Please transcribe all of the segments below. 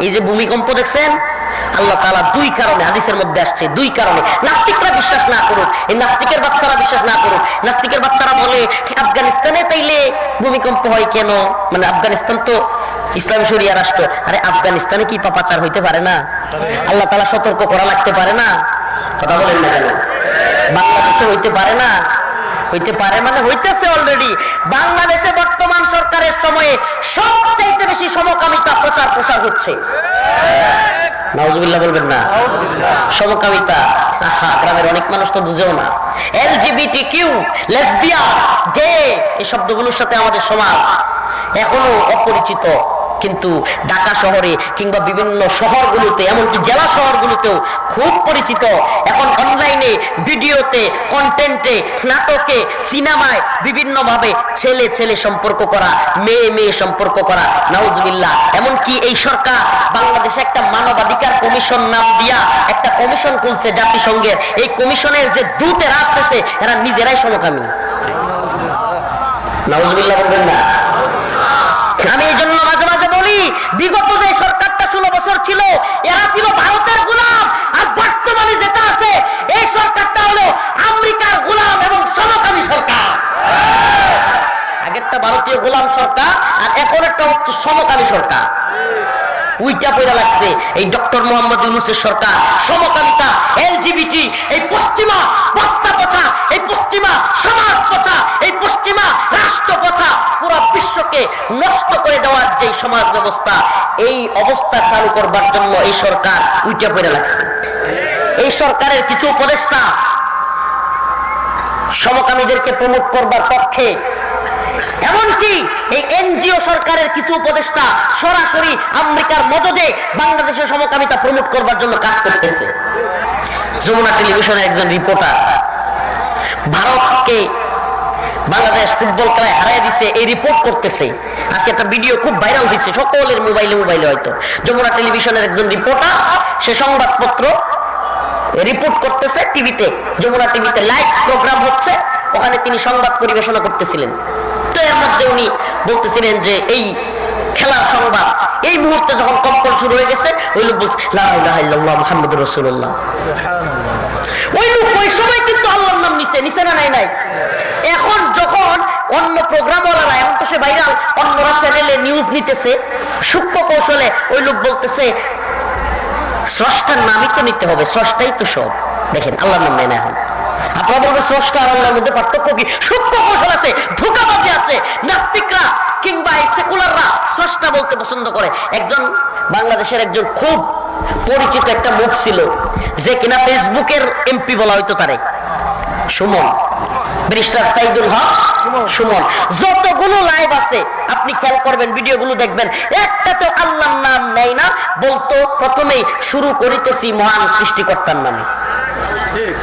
এই যে ভূমিকম্প দেখছেন, আল্লাহ তাআলা দুই কারণে হাদিসের মধ্যে আসছে, দুই কারণে নাস্তিকরা বিশ্বাস না করুক, এই নাস্তিকের বাচ্চারা বিশ্বাস না করুক। নাস্তিকের বাচ্চারা বলে আফগানিস্তানে তাইলে ভূমিকম্প হয় কেন, মানে আফগানিস্তান তো ইসলামী শরিয়া রাষ্ট্র। আরে আফগানিস্তানে কি পাপাচার হইতে পারে না? আল্লাহ তাআলা সতর্ক করা লাগতে পারে না? কথা বলেন না কেন? বাংলাদেশে হইতে পারে না? হইতে পারে মানে হইতেছে অলরেডি। বাংলাদেশে বর্তমান সরকারের সময়ে সবচাইতে বেশি সমকামিতা প্রচার প্রসার হচ্ছে। নাউজুবিল্লাহ বলবেন না? সমকামিতা গ্রামের অনেক মানুষ তো বুঝেও না। এলজিবিটিকিউ, লেসবিয়ান, গে, এই শব্দগুলোর সাথে আমাদের সমাজ এখনো অপরিচিত, কিন্তু ঢাকা শহরে কিংবা বিভিন্ন শহরগুলোতে, এমনকি জেলা শহরগুলোতেও খুব পরিচিত। এখন অনলাইনে, ভিডিওতে, কন্টেন্টে, নাটকে, সিনেমায় বিভিন্ন ভাবে ছেলে ছেলে সম্পর্ক করা, মেয়ে মেয়ে সম্পর্ক করা, নাউজুবিল্লাহ। এমনকি এই সরকার বাংলাদেশে একটা মানবাধিকার কমিশন নাম দিয়া একটা কমিশন খুলছে জাতিসংঘের। এই কমিশনের যে দূতেরা আসতেছে এরা নিজেরাই সমকামী। নাউজুবিল্লাহ বলবেন না? আমি এই জন্য মাঝে মাঝে বলি, বিগত যে সরকারটা 16 বছর ছিল এরা ছিল ভারতের গোলাম, আর বর্তমানে যেটা আছে এই সরকারটা হলো আমেরিকার গোলাম এবং সমকামী সরকার। আগেরটা ভারতীয় গোলাম সরকার আর এখন একটা হচ্ছে সমকামী সরকার। উইটা পয়দা লাগছে এই ডক্টর মোহাম্মদ ইউনূসের সরকার। সমকামিতা, এলজিবিটি, এই পশ্চিমা বস্তা পচা, এই পশ্চিমা সমাজ পচা, এই পশ্চিমা রাষ্ট্র পচা, পুরো বিশ্বকে নষ্ট করে দেওয়ার যে সমাজ ব্যবস্থা, এই অবস্থা চালু করবার জন্য এই সরকার উইটা পয়দা লাগছে। এই সরকারের কিছু উপদেষ্টা সমকামীদেরকে প্রমোট করবার পক্ষে, এমনকি এই এনজিও সরকারের কিছু উপদেষ্টা সরাসরি আমেরিকার মদদে বাংলাদেশের সমকামিতা প্রমোট করবার জন্য কাজ করতেছে। যমুনা টেলিভিশনের একজন রিপোর্টার ভারতকে বাংলাদেশ ফুটবল খেলায় হারিয়ে দিছে এই রিপোর্ট করতেছে। আজকে একটা ভিডিও খুব ভাইরাল হয়েছে সকলের মোবাইলে হয়তো। যমুনা টেলিভিশনের একজন রিপোর্টার, সে সংবাদপত্র রিপোর্ট করতেছে টিভিতে, যমুনা টিভিতে লাইভ প্রোগ্রাম হচ্ছে, ওখানে তিনি সংবাদ পরিবেশনা করতেছিলেন। তো এর মধ্যে উনি বলতেছিলেন যে এই খেলার সংবাদ এই মুহূর্তে যখন কম্পন শুরু হয়ে গেছে, ওই লোক বলছে লা ইলাহা ইল্লাল্লাহ মুহাম্মাদুর রাসূলুল্লাহ। ওই লোক ওই সময় কিন্তু আল্লাহর নাম নিছে না নাই? এখন যখন অন্য প্রোগ্রামওয়ালারা, এখন তো সে ভাইরাল, অন্যরা চ্যানেলে নিউজ নিতেছে, সূক্ষ্ম কৌশলে ওই লোক বলতেছে স্রষ্টার নামই তো নিতে হবে, স্রষ্টাই তো সব। দেখেন আল্লাহর নাম নেয় না। এখন আপনারা বলবেন স্রষ্টা আর আল্লাহর মধ্যে পার্থক্য কি? সূক্ষ্ম কৌশল আছে, ধোঁকাবাজি আছে। নাস্তিকরা কিংবা সেকুলাররা স্রষ্টা বলতে পছন্দ করে। একজন বাংলাদেশের একজন খুব পরিচিত একটা মুখ ছিল, যে কিনা ফেসবুকের এমপি বলা হইতো তারে, সুমন, ব্যারিস্টার সাইদুল হক সুমন। যতগুলো লাইভ আছে আপনি খেয়াল করবেন, ভিডিওগুলো দেখবেন, একটাতেও আল্লাহর নাম নেই না, বলতো প্রথমেই শুরু করিতেছি মহান সৃষ্টিকর্তার নামে।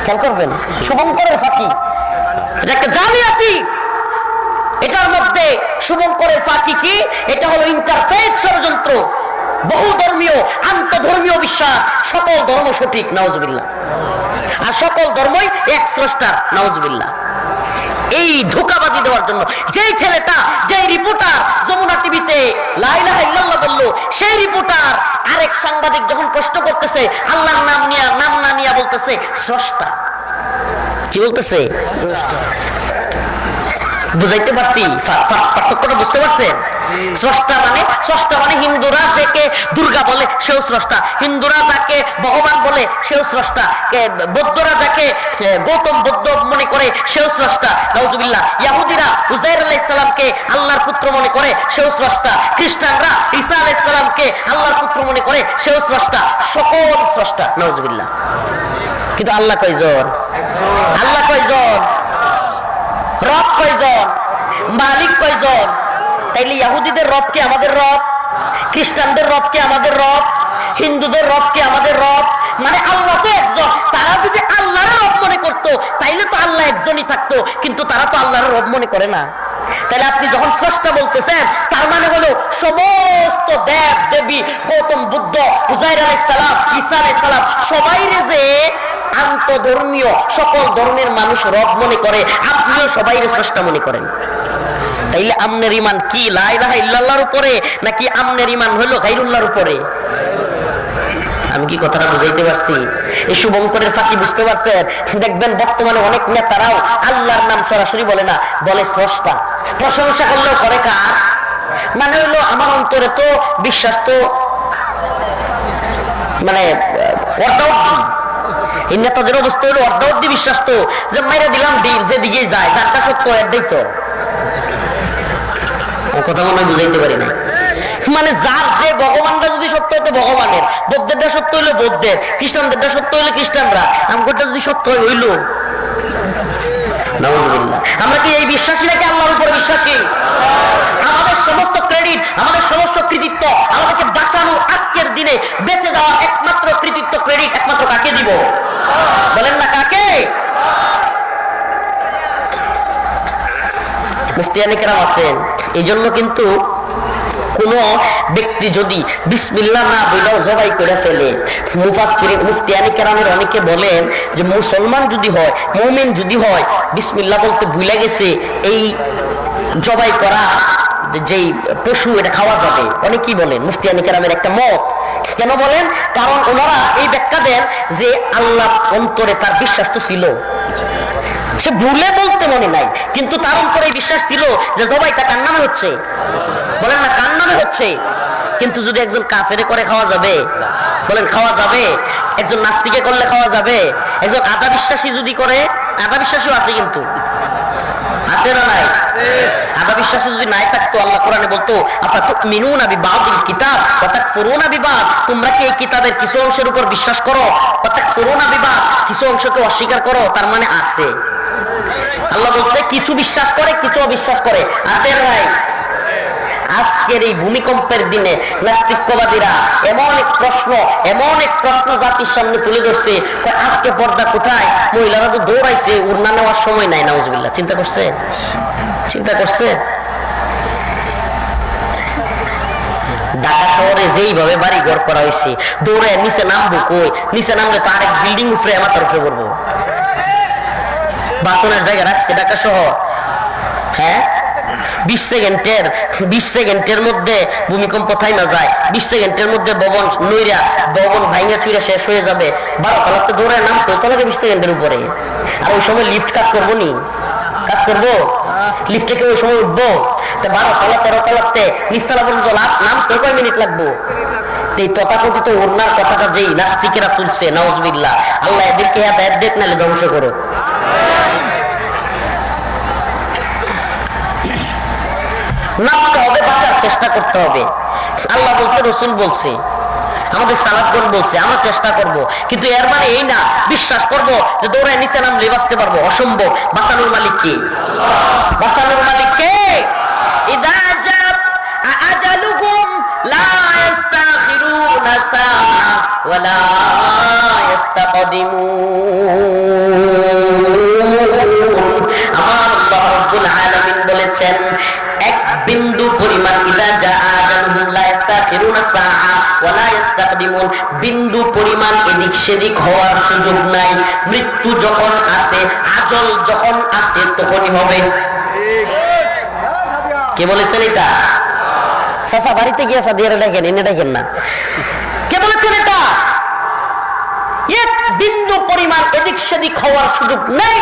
খেয়াল করবেন, শুভঙ্করের ফাঁকি, এটা একটা জালিয়াতি। এটার মধ্যে শুভঙ্করের ফাঁকি কি? এটা হলো ইন্টারফেস ষড়যন্ত্র, বহু ধর্মীয় আন্তধর্মীয় বিশ্বাস, সকল ধর্ম সঠিক, নাউজুবিল্লাহ, আর সকল ধর্মই এক স্রষ্টার, নাউজুবিল্লাহ। এই ধোঁকাবাজি দেওয়ার জন্য যেই ছেলেটা, যেই রিপোর্টার যমুনা টিভিতে লা ইলাহা ইল্লাল্লাহ বলল, সেই রিপোর্টার আরেক সাংবাদিক যখন প্রশ্ন করতেছে আল্লাহর নাম না নিয়া বলতেছে স্রষ্টা। কি বলতেছে? বুঝাইতে পারছি? পার্থক্যটা বুঝতে পারছেন? স্রষ্টা মানে হিন্দুরা যাকে দুর্গা বলে সেও স্রষ্টা, হিন্দুরা যাকে ভগবান বলে সেও স্রষ্টা, বৌদ্ধরা যাকে গৌতম বুদ্ধ মনে করে সেও স্রষ্টা, নাউজুবিল্লাহ। ইহুদিরা উজাইর আলাইহিস সালামকে আল্লাহর পুত্র মনে করে সেও স্রষ্টা, খ্রিস্টানরা ঈসা আলাইহিস সালামকে আল্লাহর পুত্র মনে করে সেও স্রষ্টা, সকল স্রষ্টা, নাউজুবিল্লাহ। কিন্তু আল্লাহ কয়জন? আল্লাহ কয়জন? রব কয়জন? মালিক কয়জন? তাইলে ইহুদিদের রব কি আমাদের রব? খ্রিস্টানদের রব কি আমাদের রব? হিন্দুদের রব কি আমাদের রব? মানে আল্লাহ তো একজন। তারা যদি আল্লাহর রব মনে করতো তাইলে তো আল্লাহ একজনই থাকতো, কিন্তু তারা তো আল্লাহর রব মনে করে না। তাহলে আপনি যখন স্রষ্টা বলতেছেন, তার মানে হলো সমস্ত দেব দেবী, গৌতম বুদ্ধ, উজাইর আলাইহিস সালাম, ঈসা আলাইহিস সালাম, সবাইরে যে আন্তধর্মীয় সকল ধর্মের মানুষ রব মনে করে, আপনিও সবাইরে স্রষ্টা মনে করেন। তাইলে আমনের ঈমান কি লা ইলাহা ইল্লাল্লাহর উপরে, নাকি আমনের ঈমান হলো গায়রুল্লাহর উপরে? আমি কি কথাটা বুঝাইতে পারছি? এই শুভঙ্করের ফাঁকি বুঝতে পারছেন? দেখবেন বর্তমানে অনেক নেতারাও আল্লাহর নাম সরাসরি বলে না, বলে স্রষ্টা। প্রশংসা করলেও করে কার? মানে হইলো আমার অন্তরে তো বিশ্বাস তো মানে অর্ধাবধি, এই নেতাদের অবস্থা হলো অর্ধাবধি বিশ্বাস তো, যে মাইরা দিলাম দিন যেদিকে যায়, যারটা সত্য এর তো ও কথা মনে বুঝাইতে পারি না। মানে যার যে ভগবানটা যদি সত্য হতো ভগবানের, বৌদ্ধেরটা সত্য হইলো বৌদ্ধের, খ্রিস্টানদেরটা সত্য হইলো খ্রিস্টানরা, আমগোটা যদি সত্য হইলো। আমরা কি এই বিশ্বাসী নাকি আল্লাহর উপর বিশ্বাসী? আমাদের সমস্ত ক্রেডিট, আমাদের সমস্ত কৃতিত্ব, আমাদেরকে বাঁচানো আজকের দিনে বেঁচে যাওয়ার একমাত্র কৃতিত্ব, ক্রেডিট একমাত্র কাকে দিব? বলেন না কাকে? মুফতিয়ানি কেরাম আছেন। এই জন্য কিন্তু কোন ব্যক্তি যদি বিসমিল্লাহ না বইলেও জবাই করে ফেলে, মুফতিয়ানি কেরামের অনেকে বলেন যে মুসলমান যদি হয়, মুমিন যদি হয়, বিসমিল্লাহ বলতে ভুলে গেছে, এই জবাই করা যেই পশু এটা খাওয়া যাবে। অনেকেই বলেন, মুফতিয়ানি কেরামের একটা মত। কেন বলেন? কারণ ওনারা এই ব্যাখ্যা দেন যে আল্লাহ অন্তরে তার বিশ্বাস তো ছিল, সে ভুলে বলতে মনে নাই, কিন্তু তার অন্তরে বিশ্বাস ছিল যে জবাইটা কার নামে হচ্ছে? বলেন না কার নামে হচ্ছে? কিন্তু যদি একজন কাফেরে করে খাওয়া যাবে? বলেন খাওয়া যাবে? একজন নাস্তিকে করলে খাওয়া যাবে? একজন আধা বিশ্বাসী যদি করে, আধা বিশ্বাসীও আছে কিন্তু, আছে না নাই? আধা বিশ্বাসী যদি নাই থাকতো, আল্লাহ কোরআনে বলতো আফাতুমিনুনা বিবাদিল কিতাব ওয়া তাকফুরুনা বিবাদ, তোমরা কি এই কিতাবের কিছু অংশের উপর বিশ্বাস করো, ওয়া তাকফুরুনা বিবাদ, কিছু অংশকে অস্বীকার করো। তার মানে আছে। আল্লাহ বলছে কিছু বিশ্বাস করে, কিছু অবিশ্বাস করে, আছে নাই? আজকের এই ভূমিকম্পের দিনে নাস্তিকবাদীরা এমন এক প্রশ্ন জাতির সামনে তুলে ধরছে, আজকে পর্দা কোথায়? মহিলারা তো দৌড়াইছে, উড়না নেওয়ার সময় নাই। নাউজুবিল্লাহ। চিন্তা করছে ঢাকা শহরে যেইভাবে বাড়ি ঘর করা হয়েছে, দৌড়ে নিচে নামবো কই? নিচে নামলে তো আরেক বিল্ডিং উপরে মাথার উপরে পড়বো। বাসনের জায়গা রাখছে ঢাকা শহর। হ্যাঁ, 20 সেকেন্ডের মধ্যে ভূমিকম্প থাইমা যায়, 20 সেকেন্ডের মধ্যে ভবন ভাঙা চুরা শেষ হয়ে যাবে। 12 তলাতে দৌড়ায় নামতো, তলাকে 20 সেকেন্ডের উপরে। আর ওই সময় লিফট কাজ করবো নি? কাজ করবো? লিফটে ওই সময় উঠবো? 12 তলা 13 তলাতে নিচতলা পর্যন্ত নামতে কয় মিনিট লাগবো? এই তথাকথিত ওড়নার কথাটা যেই নাস্তিকেরা তুলছে, নাউজুবিল্লাহ, আল্লাহ এদেরকে হেদায়েত দেখ, নাহলে ধ্বংস করো। নামতে হবে, বাঁচার চেষ্টা করতে হবে। আল্লাহ বলছে, রসুল বলছে, আমাদের সালাফগণ বলছে, আমরা চেষ্টা করব। কিন্তু এর মানে এই না বিশ্বাস করব যে দৌড়ায় নিচে নামলে বাঁচতে পারবো। অসম্ভব। বাঁচানোর মালিক কে? বাঁচানোর মালিক কে? ইদা জাত আজালুহুম লা ইস্তাখিরুনা সাআ ওয়া লা ইস্তাকদিমুন। আমার আল্লাহ রাব্বুল আলামিন বলেছেন, এক বিন্দু পরিমাণ বিন্দু পরিমাণ এদিক সেদিক হওয়ার সুযোগ নাই। মৃত্যু যখন আসে, আজল যখন আসে, তখনই হবে। কে বলেছেন এটা? চাচা বাড়িতে গিয়ে সাদিয়ারে দেখেন, এনে দেখেন না। কে বলেছেন এটা? এক বিন্দু পরিমাণ এদিক সেদিক হওয়ার সুযোগ নেই।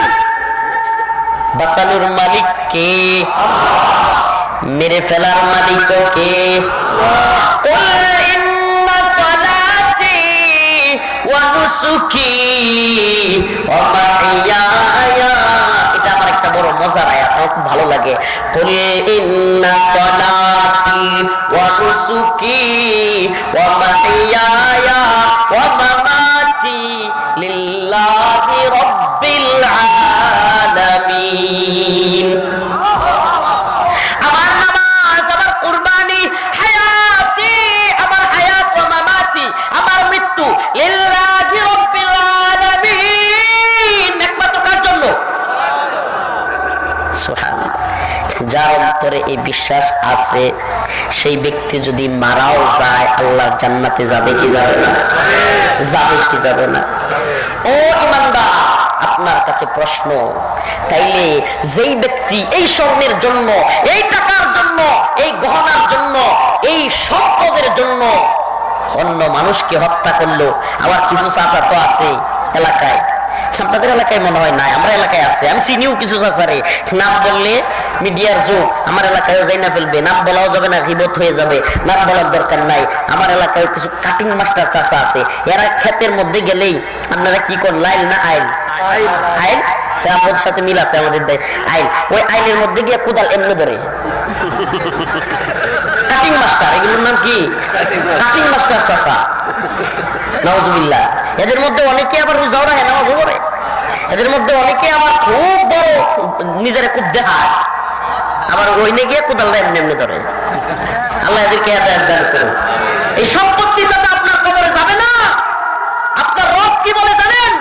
বাঁচানোর মালিক কে? মেরে ফেলার মালিক কে? এটা আমার একটা বড় মজার আয়াত, আমার খুব ভালো লাগে। কুল ইন্না সালাতি ওয়া নুসুকি ওয়া মাহইয়ায়া ওয়া মামাতি লিল্লাহি রাব্বিল আলামিন। আমার নামাজ, আমার কুরবানি, হায়াতি, আমার হায়াত ওয়া মামাতি, আমার মৃত্যু লিল্লাহি রাব্বিল আলামিন, একমাত্র কার জন্য? সুবহানাল্লাহ। যার অন্তরে এই বিশ্বাস আছে, সেই ব্যক্তি যদি মারাও যায়, আল্লাহ জান্নাতে যাবে কি যাবে না? যাবে কি যাবে না? ও ইমানদার, আপনার কাছে প্রশ্ন, তাইলে যেই ব্যক্তি এই স্বর্ণের জন্য, এই টাকার জন্য, এই গহনার জন্য, এই সম্পদের জন্য অন্য মানুষকে হত্যা করলো। আবার কিছু চাচা তো আছে এলাকায়, আপনাদের এলাকায় মনে হয় নাই, আমরা এলাকায় আছে, আমি চিনিও কিছু চাচারে, নাম বললে মিডিয়ার যুগ, আমার এলাকায়ও যাই না ফেলবে, নাম বলাও যাবে না, গীবত হয়ে যাবে, নাম বলার দরকার নাই। আমার এলাকায় কিছু কাটিং মাস্টার চাচা আছে, এরা ক্ষেতের মধ্যে গেলেই আপনারা কি করেন, লাইল না আইল, আইল আমাদের সাথে মিল আছে, আমাদের আইল, ওই আইলের মধ্যে গিয়ে কোদাল এমনি ধরে। কাটিং মাস্টার, এগুলোর নাম কি? কাটিং মাস্টার চাচা, নাউজুবিল্লাহ। এদের মধ্যে অনেকে আবার রোজাও রাখে, নামাজও পড়ে। এদের মধ্যে অনেকে আবার খুব বড় নিজেরা খুব দেখায়, আবার ওইনে গিয়ে কোদালটা এমনি এমনি ধরে। আল্লাহ এদেরকে হেদায়েত দান করুন। এই সম্পত্তি চাচা আপনার কবরে যাবে না। আপনার রব কি বলে জানেন?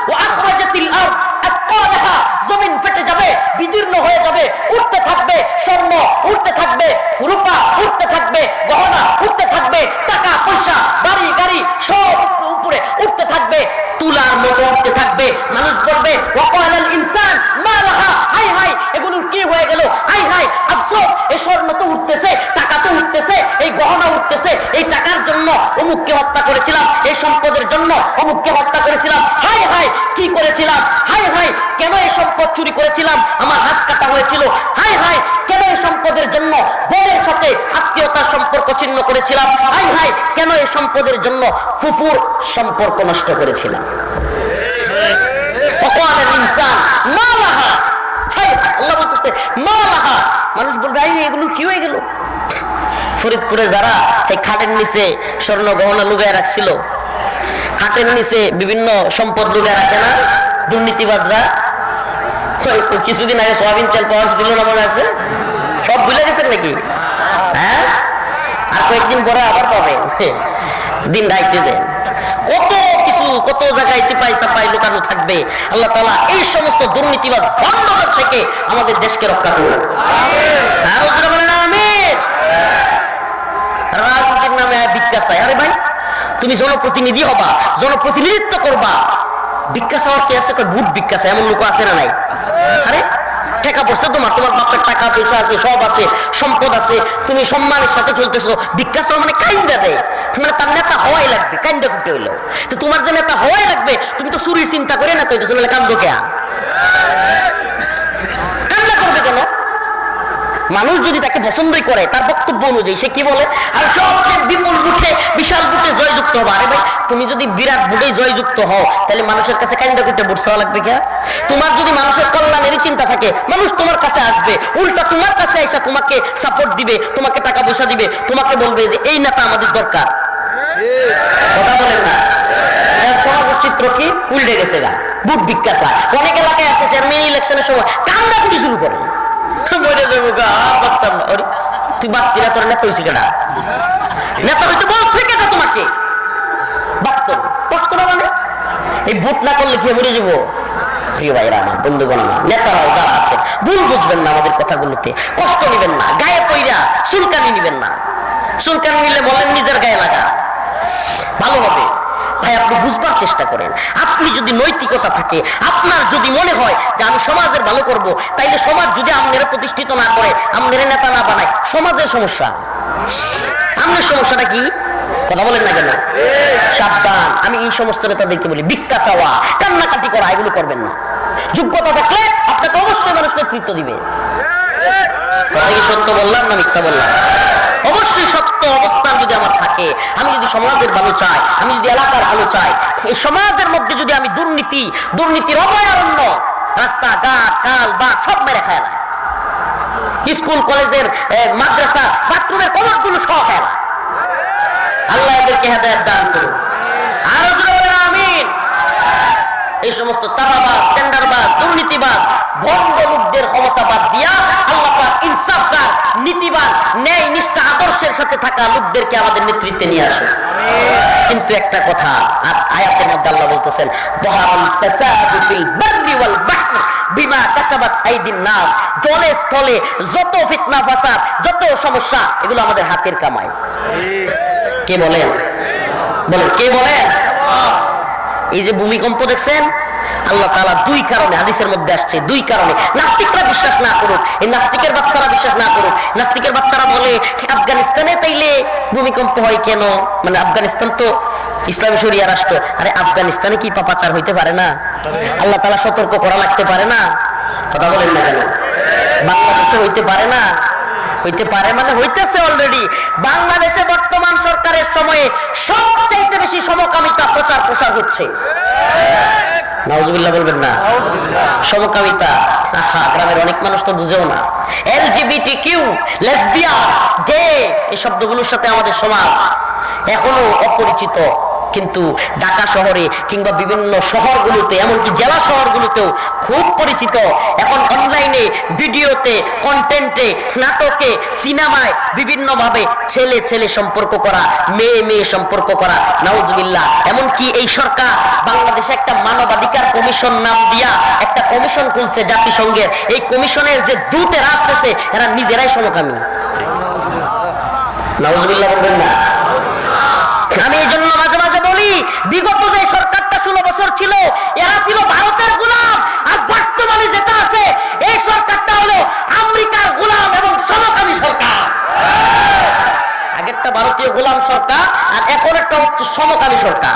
ও আখরাজাতিল আরদ আতকালাহা, জমিন ফেটে যাবে, বিদীর্ণ হয়ে যাবে, উঠতে থাকবে স্বর্ণ, উঠতে থাকবে রূপা, উঠতে থাকবে গহনা, উঠতে থাকবে টাকা পয়সা, বাড়ি গাড়ি সব উপরে উঠতে থাকবে, তুলার মতো উঠতে থাকবে। মানুষ বলবে ওয়াকালাল ইনসান মা লাহা, হাই হাই এগুলোর কি হয়ে গেল, হাই হাই আফসোস, এই স্বর্ণ তো উঠতেছে, টাকা তো উঠতেছে, এই গহনা উঠতেছে, এই টাকার জন্য অমুককে হত্যা করেছিলাম, এই সম্পদের জন্য অমুককে হত্যা করেছিলাম, হাই হাই কি করেছিলাম, হাই হাই কেন এই সম্পদ চুরি করেছিলাম, আমার হাত কাটা হয়েছিল, হাই হাই কেন এই সম্পদের জন্য বোনের সাথে আত্মীয়তার সম্পর্ক ছিন্ন করেছিলাম, হাই হাই কেন এই সম্পদের জন্য ফুফুর সম্পর্ক নষ্ট করেছিলাম। মানুষ বলবে এগুলো কি হয়ে গেল। ফরিদপুরে যারা এই খাটের নিচে স্বর্ণ গহনা লুকায় রাখছিল, খাটের নিচে বিভিন্ন সম্পদ লুকায় রাখে না দুর্নীতিবাজরা, কিছুদিন আগে সোয়াবিন তেল পাওয়া ছিল না, মনে আছে? সব ভুলে গেছেন নাকি? হ্যাঁ, আর কয়েকদিন পরে আবার পাবেন, দিন রাইতে দেন। কত কিছু, কত জায়গায় চিপাই চাপাই লুকানো থাকবে। আল্লাহ তাআলা এই সমস্ত দুর্নীতিবাজ ভণ্ডদের থেকে আমাদের দেশকে রক্ষা করুন। রাজনীতির নামে ভিক্ষা চাই। আরে ভাই, তুমি জনপ্রতিনিধি হবা, জনপ্রতিনিধিত্ব করবা, ভিক্ষা চাওয়ার কি আছে? ভোট ভিক্ষা চাই, এমন লোক আছে না নাই? আরে টাকা পড়ছে তোমার, তোমার বাপের টাকা পয়সা আছে, সব আছে, সম্পদ আছে, তুমি সম্মানের সাথে চলতেছো, ভিক্ষা চাওয়া মানে কাইন্দা দেয়, মানে তার নেতা হওয়াই লাগবে, কাইন্দা করতে হইলো। তো তোমার যে নেতা হওয়াই লাগবে, তুমি তো চুরির চিন্তা করে না তৈরি, কান্দো কে? কান্না করবে কেন? মানুষ যদি তাকে পছন্দই করে, তার বক্তব্য অনুযায়ী সে কি বলে, আর সবচেয়ে বিপুল বুটে, বিশাল বুটে জয়যুক্ত হবে। আরে ভাই, তুমি যদি বিরাট বুটে জয়যুক্ত হও, তাহলে মানুষের কাছে কাইন্দা করতে ভোট চাওয়া লাগবে কে? তোমার যদি মানুষের কল্যাণেরই চিন্তা থাকে, মানুষ তোমার কাছে আসবে, উল্টা তোমার কাছে এসে তোমাকে সাপোর্ট দিবে, তোমাকে টাকা পয়সা দিবে, তোমাকে বলবে যে এই নেতা আমাদের দরকার। কথা বলেন না? চিত্র কি উল্টে গেছে গা, বুট ভিক্ষা চায়। অনেক এলাকায় আছে চেয়ারম্যান ইলেকশনের সময় কান্না কুটি শুরু করে, তুই বাঁচতি না, তোর নেতা হয়েছে কেনা, নেতা হইতে বলছে কেনা তোমাকে, বাস্তব কষ্ট না, মানে এই ভোট না করলে কি মরে যাবো। প্রিয় ভাইরা আমার, বন্ধুগণ আমার, নেতারাও যারা আছে ভুল বুঝবেন না, আমাদের কথাগুলোতে কষ্ট নিবেন না, গায়ে পইরা চুলকানি নিবেন না। চুলকানি নিলে বলেন নিজের গায়ে লাগা, ভালো হবে। ভাই আপনি বুঝবার চেষ্টা করেন, আপনি যদি নৈতিকতা থাকে, আপনার যদি মনে হয় যে আমি সমাজের ভালো করব, তাইলে সমাজ যদি আপনারা প্রতিষ্ঠিত না করে, আপনারা নেতা না বানায়, সমাজের সমস্যা। আপনার সমস্যাটা কি? কথা বলেন না কেন? সাবধান, আমি এই সমস্ত নেতাদেরকে বলি, ভিক্ষা চাওয়া, কান্নাকাটি করা এগুলো করবেন না। যোগ্যতা থাকলে আপনাকে অবশ্যই মানুষ নেতৃত্ব দিবে। কথা কি সত্য বললাম না মিথ্যা বললাম? অবশ্যই সত্য অবস্থান যদি আমার থাকে, আমি যদি সমাজের ভালো চাই, আমি যদি এলাকার ভালো চাই, এই সমাজের মধ্যে যদি আমি দুর্নীতির অভয়ারণ্য, রাস্তাঘাট খাল বাঁধ সব মেরে খেলায়, স্কুল কলেজের মাদ্রাসা বাথরুমের কবরগুলো সহ খেলা, আল্লাহ এদেরকে হেদায়েত দান করুন। আরো জোরে বলেন আমিন। এই সমস্ত চাঁদাবাজ, টেন্ডারবাজ, দুর্নীতিবাজ, ভণ্ড লোকদের ক্ষমতাবাদ দিয়া আল্লাহ পাক ইনসাফদার, নীতিবান, ন্যায় নিষ্ঠা আদর্শের সাথে থাকা লোকদেরকে আমাদের নেতৃত্বে নিয়ে আসুন। কিন্তু একটা কথা, আর আয়াতের মধ্যে আল্লাহ বলতেছেন, যাহারাল ফাসাদু ফিল বাররি ওয়াল বাহরি বিমা কাসাবাত আইদিন নাস, জলে স্থলে যত ফিতনা ফাসাদ, যত সমস্যা, এগুলো আমাদের হাতের কামাই। কে বলেন? বলেন কে বলেন? এই যে ভূমিকম্প দেখছেন, আল্লাহ তাআলা দুই কারণে হাদিসের মধ্যে আসছে, দুই কারণে নাস্তিকরা বিশ্বাস না করুক, এই নাস্তিকের বাচ্চারা বিশ্বাস না করুক। নাস্তিকের বাচ্চারা বলে আফগানিস্তানে তাইলে ভূমিকম্প হয় কেন, মানে আফগানিস্তান তো ইসলামী শরিয়া রাষ্ট্র, আরে আফগানিস্তানে কি পাপাচার হইতে পারে না? আল্লাহ তাআলা সতর্ক করা লাগতে পারে না? কথা বলেন না কেন? বাংলাদেশে হইতে পারে না? হইতে পারে মানে হইতেছে অলরেডি। বাংলাদেশে বর্তমান সরকারের সময়ে সবচাইতে বেশি সমকামিতা প্রচার প্রসার হচ্ছে। নাউজুবিল্লাহ বলবেন না? সমকামিতা, গ্রামের অনেক মানুষ তো বুঝেও না। এলজিবিটিকিউ, লেসবিয়ান, গে, এই শব্দগুলোর সাথে আমাদের সমাজ এখনো অপরিচিত, কিন্তু ঢাকা শহরে কিংবা বিভিন্ন শহরগুলোতে, এমনকি জেলা শহরগুলোতেও খুব পরিচিত। এখন অনলাইনে, ভিডিওতে, কন্টেন্টে, নাটকে, সিনেমায় বিভিন্ন ভাবে ছেলে ছেলে সম্পর্ক করা, মেয়ে মেয়ে সম্পর্ক করা, নাউজুবিল্লাহ। এমনকি এই সরকার বাংলাদেশে একটা মানবাধিকার কমিশন নাম দিয়া একটা কমিশন খুলছে জাতিসংঘের। এই কমিশনের যে দূতেরা আসতেছে এরা নিজেরাই সমকামী। নাউজুবিল্লাহ বলবেন না? আমি এই জন্য মাঝে মাঝে বলি, বিগত যে সরকারটা 16 বছর ছিল এরা ছিল ভারতের গোলাম, আর বর্তমানে যেটা আছে এই সরকারটা হলো আমেরিকার গোলাম এবং সমকামী সরকার। আগেরটা ভারতীয় গোলাম সরকার আর এখন একটা হচ্ছে সমকামী সরকার।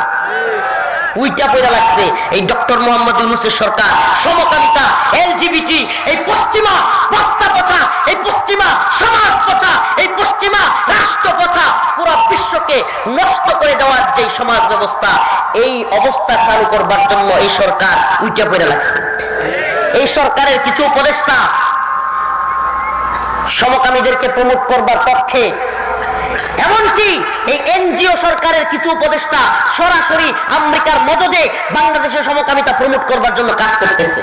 উইটা পয়দা লাগছে এই ডক্টর মোহাম্মদ ইউনূসের সরকার। সমকামিতা, এলজিবিটি, এই পশ্চিমা বস্তা পচা, এই পশ্চিমা সমাজ পচা, এই পশ্চিমা রাষ্ট্র পচা, পুরো বিশ্বকে নষ্ট করে দেওয়ার যে সমাজ ব্যবস্থা, এই অবস্থা চালু করবার জন্য এই সরকার উইটা পয়দা লাগছে। এই সরকারের কিছু উপদেষ্টা সমকামীদেরকে প্রমোট করবার পক্ষে, এমনকি এই এনজিও সরকারের কিছু উপদেষ্টা সরাসরি আমেরিকার মদদে বাংলাদেশের সমকামিতা প্রমোট করবার জন্য কাজ করতেছে।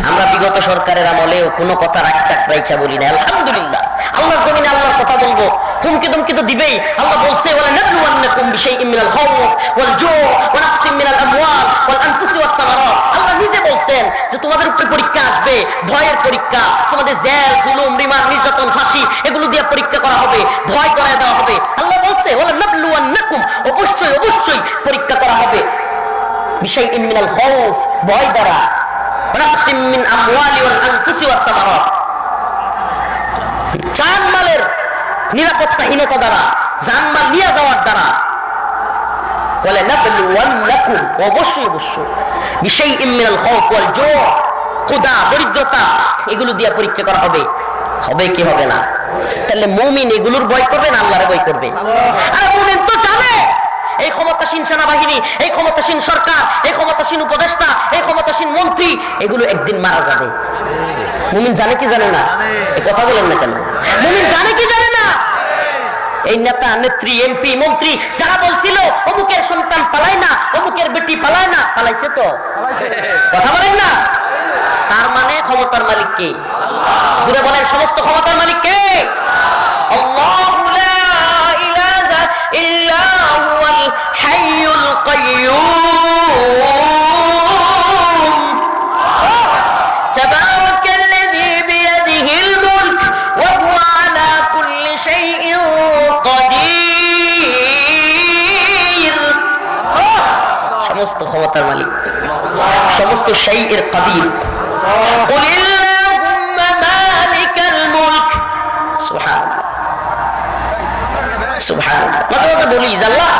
আমরা বিগত সরকারের আমলেও কোনো কথা রাখা বলি না, আলহামদুলিল্লাহ। আল্লাহর জমিনে আল্লাহর কথা বলবো, হুমকি দুমকি তো দিবেই। আল্লাহ বলছে ওয়ালা নাবলুওয়ান্নাকুম বিশাইইন মিনাল খাউফ ওয়াল জু' ওয়া নাকসিম মিনাল আমওয়াল ওয়াল আনফুসি ওয়াস সামারাত। আল্লাহ নিজে বলছেন যে তোমাদের উপরে পরীক্ষা আসবে, ভয়ের পরীক্ষা, তোমাদের জেল, জুলুম, রিমান্ড, নির্যাতন, ফাঁসি এগুলো দিয়ে পরীক্ষা করা হবে, ভয় করায় দেওয়া হবে। আল্লাহ বলছে ওয়ালা নাবলুওয়ান্নাকুম, অবশ্যই অবশ্যই পরীক্ষা করা হবে বিশাইইন মিনাল খাউফ, ভয় দ্বারা, ওয়া নাকসিম মিন আমওয়ালি ওয়াল আনফুসি ওয়াস সামারাত, জানমালের নিরাপত্তাহীনতা দ্বারা, জানমাল নিয়ে যাওয়ার দ্বারা। বলে নাবলুওয়ান্নাকুম, অবশ্যই অবশ্যই, বিশাইইন মিনাল খাউফ ওয়াল জু', ক্ষুধা, দরিদ্রতা, এগুলো দিয়ে পরীক্ষা করা হবে। হবে কি হবে না? তাহলে মুমিন এগুলোর ভয় করবে না আল্লাহরে ভয় করবে? আর মুমিন তো জানে এই ক্ষমতাসীন সেনাবাহিনী, এই ক্ষমতাসীন সরকার, এই ক্ষমতাসীন উপদেষ্টা, এই ক্ষমতাসীন মন্ত্রী এগুলো একদিন মারা যাবে। মুমিন জানে কি জানে না? এই কথা বলেন না কেন? মুমিন জানে কি জানে না? এই নেতা নেত্রী, এমপি, মন্ত্রী যারা বলছিল অমুকের সন্তান পালায় না, অমুকের বেটি পালায় না, পালাইছে তো। কথা বলেন না? তার মানে ক্ষমতার মালিক কে? সুরে বলেন সমস্ত ক্ষমতার মালিক কে? আল্লাহু লা ইলাহা ইল্লা হুয়াল হাইয়ুল কাইয়্যুম, তাবারাকাল্লাযী বিয়াদিহিল মুলক ওয়া হুয়া আলা কুল্লি শাইইন কাদির। সমস্ত ক্ষমতার মালিক, সমস্ত শাইইর কাদির। কুলিল্লাহুম্মা মালিকাল মুলক, সুবহানাল্লাহ সুবহানাল্লাহ। কথা বলি আল্লাহ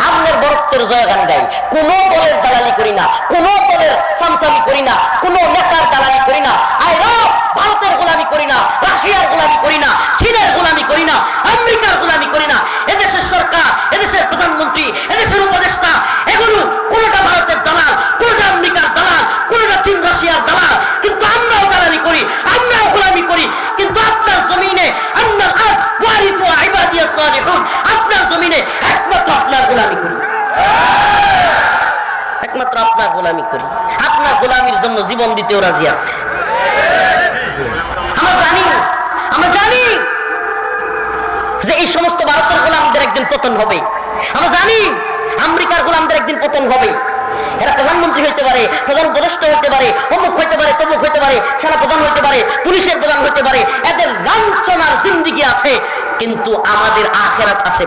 আপনার বরত্বের জয়গান গাই, কোন দলের দালালি করি না, কোন দলের সামসামি করি না, কোন নেতার দালালি করি না। আয় রব, ভারতের গোলামি করি না, রাশিয়ার গোলামি করি না, চীনের গোলামি করি না, আমেরিকার গোলামি করি না। এদেশের সরকার, এদেশের প্রধানমন্ত্রী, এদেশের উপদেষ্টা এগুলো কোনটা ভারতের দালাল, কোনটা আমেরিকার দালাল, কোনটা চীন রাশিয়ার দালাল। কিন্তু আমরাও দালালি করি, আমরাও গোলামি করি, কিন্তু আপনার জমিনে আন্নাল আরদ ওয়ারিসু ইবাদিয়াস সালিহুন, আপনার জমিনে একমাত্র আপনার গোলামি করি, একমাত্র আপনার গোলামি করি। আপনার গোলামির জন্য জীবন দিতেও রাজি আছে। আমরা জানি যে এই সমস্ত ভারতের গোলামদের একদিন পতন হবে। আমরা জানি আমেরিকার গোলামদের একদিন পতন হবে। এরা প্রধানমন্ত্রী হইতে পারে, প্রধান উপদেষ্টা হইতে পারে, অমুক হইতে পারে, তমুক হইতে পারে, সেনা প্রধান হইতে পারে, পুলিশের প্রধান হইতে পারে। এদের লাঞ্ছনার জিন্দেগি আছে, কিন্তু আমাদের আখিরাত আছে।